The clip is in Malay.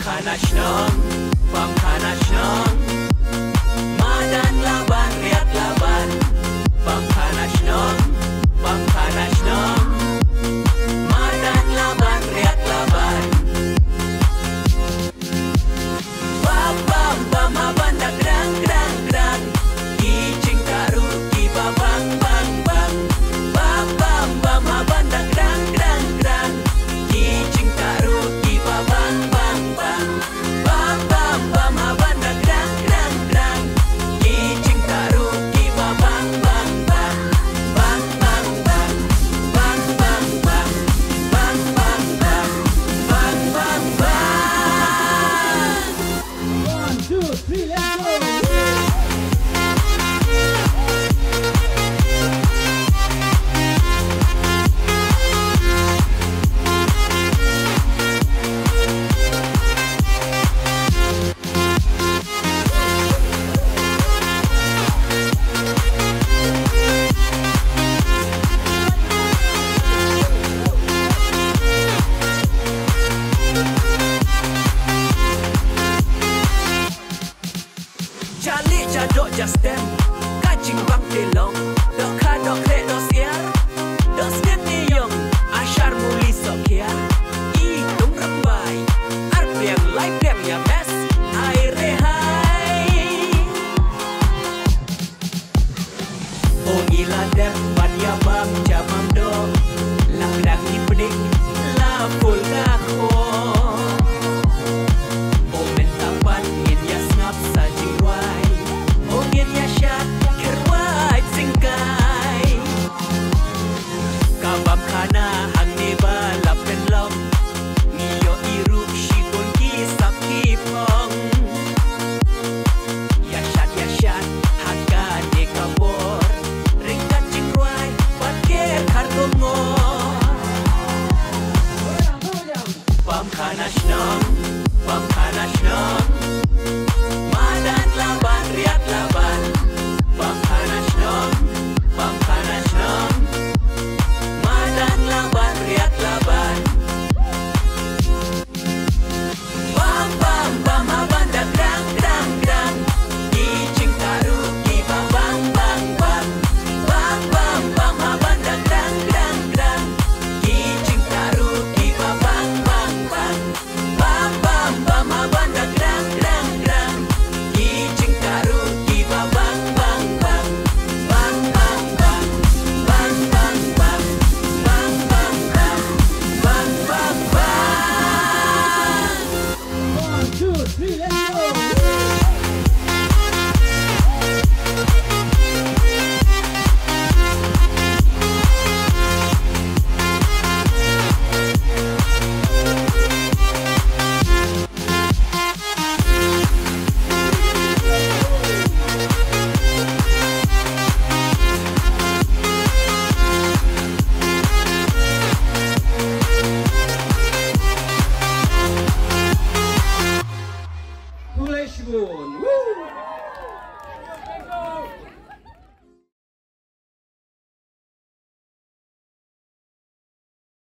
Pamkanashnong, Pamkanashnong, Madan laban, riat laban, Pamkanashnong, Pamkanashnong, Madan laban, riat laban. Bam bam bam haban dak grang grang grang, Kijing karu kiba bang bang bang. Bam bam bam haban dak grang grang grang, Kijing karu kiba bang bang bang. Bam bam bam haban dak grang grang grang, Kijing karu kiba bang bang bang. Bang bang bang, bang bang bang, bang bang bang, bang bang bang. 1, 2, 3, let's go! Calik jadok just them, Kajing bang telong, Dok kadok krek dos iar, Dos net niyong, Asyar muli sokia, Itung rembai, Arpiang live dem ya best, Air rehai. Oh gila dem, Badia bang jamam do, Lang daki pedik, La full kako. Oh mentapan, Ngin ya snap sajing wai, Oh ngin ya syak, Kerwai singkai. Kabam kana hang neba lapen lom, Niyo iruk shikon kisap kipong. Yashat haka dekabor, Ringkat cingruai, Patkir kartongor. Pamkanashnong, Pamkanashnong,